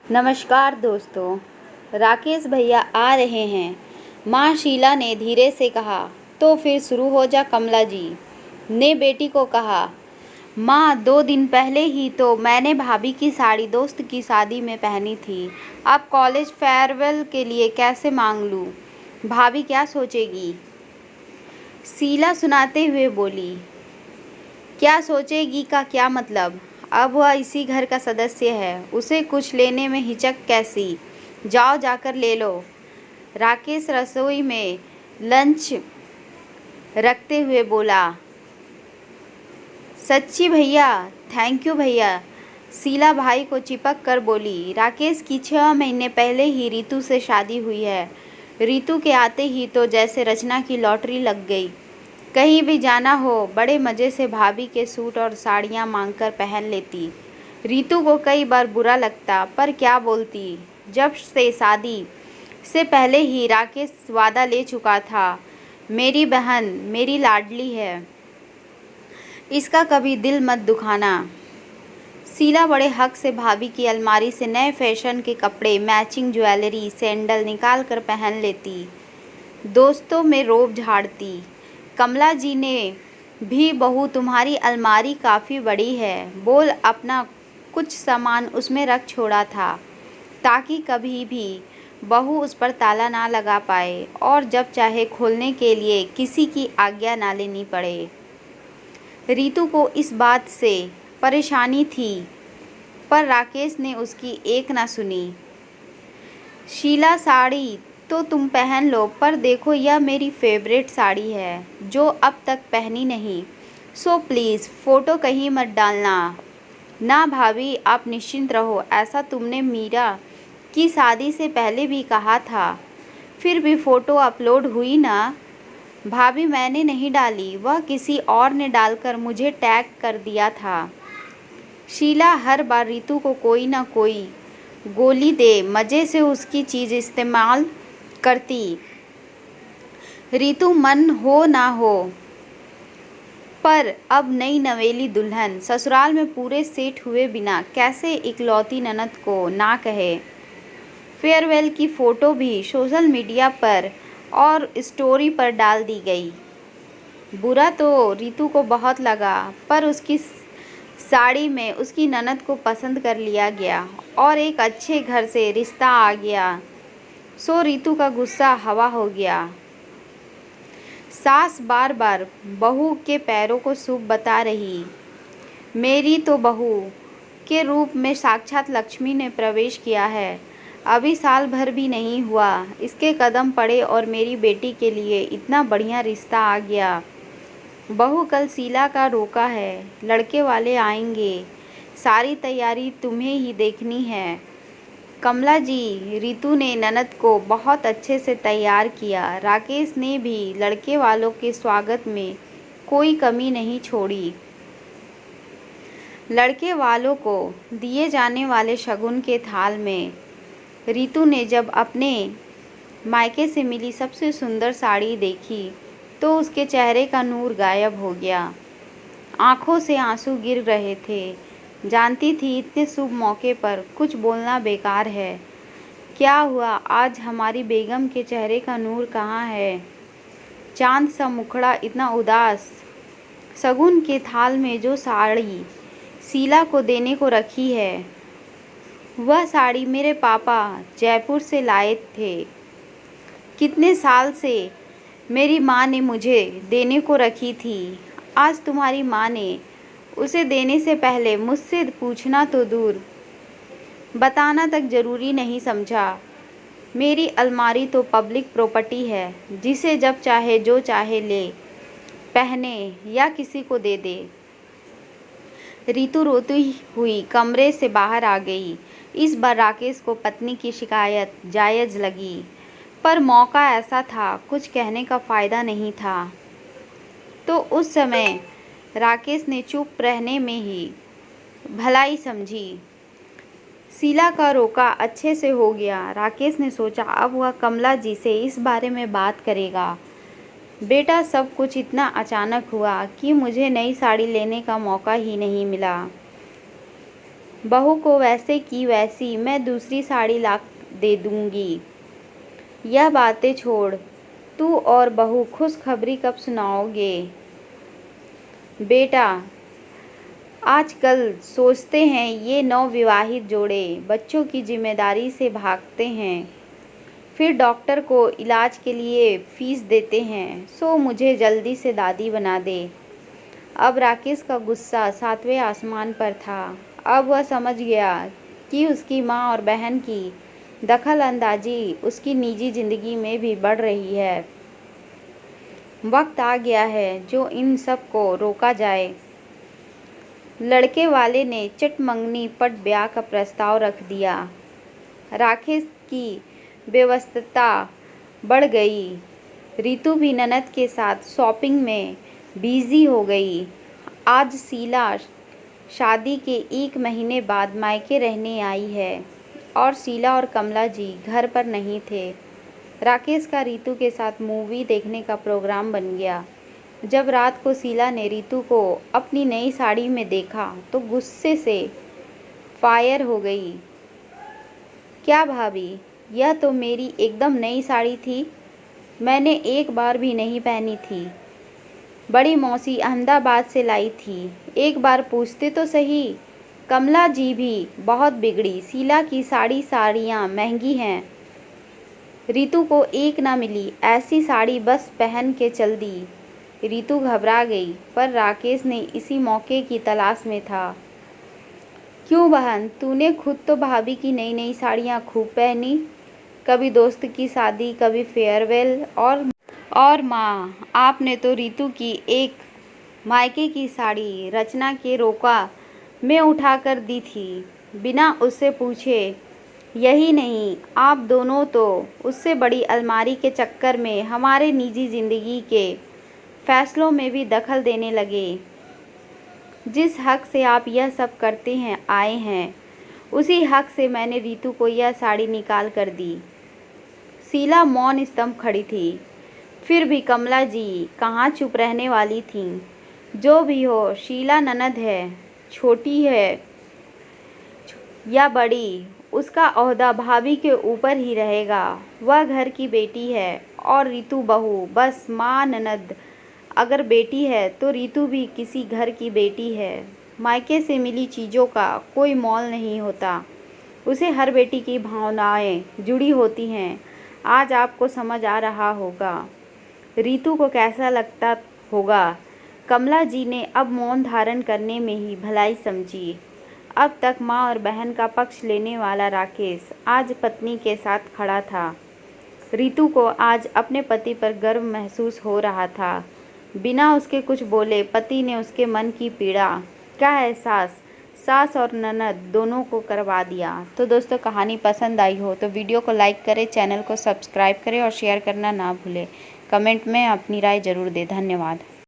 नमस्कार दोस्तों, राकेश भैया आ रहे हैं। माँ शीला ने धीरे से कहा। तो फिर शुरू हो जा। कमला जी ने बेटी को कहा। माँ, 2 दिन पहले ही तो मैंने भाभी की साड़ी दोस्त की शादी में पहनी थी। अब कॉलेज फेयरवेल के लिए कैसे मांग लूँ? भाभी क्या सोचेगी? शीला सुनाते हुए बोली। क्या सोचेगी का क्या मतलब? अब वह इसी घर का सदस्य है, उसे कुछ लेने में हिचक कैसी? जाओ जाकर ले लो। राकेश रसोई में लंच रखते हुए बोला। सच्ची भैया? थैंक यू भैया, शीला भाई को चिपक कर बोली। राकेश की 6 महीने पहले ही रितु से शादी हुई है। रितु के आते ही तो जैसे रचना की लॉटरी लग गई। कहीं भी जाना हो बड़े मज़े से भाभी के सूट और साड़ियाँ मांगकर पहन लेती। रितु को कई बार बुरा लगता, पर क्या बोलती। जब से शादी से पहले ही राकेश वादा ले चुका था, मेरी बहन मेरी लाडली है, इसका कभी दिल मत दुखाना। शीला बड़े हक से भाभी की अलमारी से नए फैशन के कपड़े, मैचिंग ज्वेलरी, सैंडल निकाल कर पहन लेती। दोस्तों में रोब झाड़ती। कमला जी ने भी, बहू तुम्हारी अलमारी काफ़ी बड़ी है, बोल अपना कुछ सामान उसमें रख छोड़ा था, ताकि कभी भी बहू उस पर ताला ना लगा पाए और जब चाहे खोलने के लिए किसी की आज्ञा ना लेनी पड़े। रितु को इस बात से परेशानी थी, पर राकेश ने उसकी एक ना सुनी। शीला, साड़ी तो तुम पहन लो, पर देखो यह मेरी फेवरेट साड़ी है जो अब तक पहनी नहीं, सो प्लीज़ फ़ोटो कहीं मत डालना। ना भाभी, आप निश्चिंत रहो, ऐसा तुमने मीरा की शादी से पहले भी कहा था। फिर भी फ़ोटो अपलोड हुई ना। भाभी, मैंने नहीं डाली, वह किसी और ने डालकर मुझे टैग कर दिया था। शीला हर बार रितु को कोई ना कोई गोली दे मज़े से उसकी चीज़ इस्तेमाल करती। रितु मन हो ना हो, पर अब नई नवेली दुल्हन ससुराल में पूरे सेट हुए बिना कैसे इकलौती ननद को ना कहे। फेयरवेल की फ़ोटो भी सोशल मीडिया पर और स्टोरी पर डाल दी गई। बुरा तो रितु को बहुत लगा, पर उसकी साड़ी में उसकी ननद को पसंद कर लिया गया और एक अच्छे घर से रिश्ता आ गया, सो रितु का गुस्सा हवा हो गया। सास बार बार बहू के पैरों को शुभ बता रही। मेरी तो बहू के रूप में साक्षात लक्ष्मी ने प्रवेश किया है। अभी साल भर भी नहीं हुआ इसके कदम पड़े और मेरी बेटी के लिए इतना बढ़िया रिश्ता आ गया। बहू कल शीला का रोका है, लड़के वाले आएंगे, सारी तैयारी तुम्हें ही देखनी है। कमला जी, रितु ने ननद को बहुत अच्छे से तैयार किया। राकेश ने भी लड़के वालों के स्वागत में कोई कमी नहीं छोड़ी। लड़के वालों को दिए जाने वाले शगुन के थाल में रितु ने जब अपने मायके से मिली सबसे सुंदर साड़ी देखी, तो उसके चेहरे का नूर गायब हो गया। आंखों से आंसू गिर रहे थे। जानती थी इतने शुभ मौके पर कुछ बोलना बेकार है। क्या हुआ, आज हमारी बेगम के चेहरे का नूर कहाँ है? चांद सा मुखड़ा इतना उदास। शगुन के थाल में जो साड़ी शीला को देने को रखी है, वह साड़ी मेरे पापा जयपुर से लाए थे। कितने साल से मेरी माँ ने मुझे देने को रखी थी। आज तुम्हारी माँ ने उसे देने से पहले मुझसे पूछना तो दूर, बताना तक ज़रूरी नहीं समझा। मेरी अलमारी तो पब्लिक प्रॉपर्टी है, जिसे जब चाहे जो चाहे ले, पहने या किसी को दे दे। रितु रोती हुई कमरे से बाहर आ गई। इस बार राकेश को पत्नी की शिकायत जायज़ लगी, पर मौका ऐसा था, कुछ कहने का फ़ायदा नहीं था। तो उस समय राकेश ने चुप रहने में ही भलाई समझी। शीला का रोका अच्छे से हो गया। राकेश ने सोचा, अब वह कमला जी से इस बारे में बात करेगा। बेटा, सब कुछ इतना अचानक हुआ कि मुझे नई साड़ी लेने का मौका ही नहीं मिला। बहू को वैसे की वैसी मैं दूसरी साड़ी ला दे दूंगी। यह बातें छोड़, तू और बहू खुशखबरी कब सुनाओगे? बेटा, आजकल सोचते हैं ये नवविवाहित जोड़े बच्चों की जिम्मेदारी से भागते हैं, फिर डॉक्टर को इलाज के लिए फीस देते हैं, सो मुझे जल्दी से दादी बना दे। अब राकेश का गुस्सा 7वें आसमान पर था। अब वह समझ गया कि उसकी माँ और बहन की दखल अंदाजी उसकी निजी ज़िंदगी में भी बढ़ रही है। वक्त आ गया है जो इन सब को रोका जाए। लड़के वाले ने चिटमंगनी पट ब्याह का प्रस्ताव रख दिया। राकेश की व्यस्तता बढ़ गई। रितु भी ननद के साथ शॉपिंग में बिजी हो गई। आज शीला शादी के 1 महीने बाद मायके रहने आई है और शीला और कमला जी घर पर नहीं थे। राकेश का रितु के साथ मूवी देखने का प्रोग्राम बन गया। जब रात को शीला ने रितु को अपनी नई साड़ी में देखा तो गुस्से से फायर हो गई। क्या भाभी, यह तो मेरी एकदम नई साड़ी थी, मैंने एक बार भी नहीं पहनी थी। बड़ी मौसी अहमदाबाद से लाई थी, एक बार पूछते तो सही। कमला जी भी बहुत बिगड़ी, शीला की साड़ियाँ महंगी हैं। रितु को एक ना मिली ऐसी साड़ी, बस पहन के चल दी। रितु घबरा गई, पर राकेश ने इसी मौके की तलाश में था। क्यों बहन, तूने खुद तो भाभी की नई नई साड़ियाँ खूब पहनी, कभी दोस्त की शादी, कभी फेयरवेल, और माँ, आपने तो रितु की एक मायके की साड़ी रचना के रोका में उठा कर दी थी, बिना उससे पूछे। यही नहीं, आप दोनों तो उससे बड़ी अलमारी के चक्कर में हमारे निजी ज़िंदगी के फैसलों में भी दखल देने लगे। जिस हक से आप यह सब करते हैं आए हैं, उसी हक से मैंने रितु को यह साड़ी निकाल कर दी। शीला मौन स्तंभ खड़ी थी। फिर भी कमला जी कहाँ चुप रहने वाली थीं। जो भी हो, शीला ननद है, छोटी है या बड़ी, उसका ओहदा भाभी के ऊपर ही रहेगा। वह घर की बेटी है और रितु बहू, बस माँ ननद अगर बेटी है तो रितु भी किसी घर की बेटी है। मायके से मिली चीज़ों का कोई मोल नहीं होता, उसे हर बेटी की भावनाएं जुड़ी होती हैं। आज आपको समझ आ रहा होगा रितु को कैसा लगता होगा। कमला जी ने अब मौन धारण करने में ही भलाई समझी। अब तक माँ और बहन का पक्ष लेने वाला राकेश आज पत्नी के साथ खड़ा था। रितु को आज अपने पति पर गर्व महसूस हो रहा था। बिना उसके कुछ बोले पति ने उसके मन की पीड़ा का एहसास सास और ननद दोनों को करवा दिया। तो दोस्तों, कहानी पसंद आई हो तो वीडियो को लाइक करें, चैनल को सब्सक्राइब करें और शेयर करना ना भूलें। कमेंट में अपनी राय ज़रूर दें। धन्यवाद।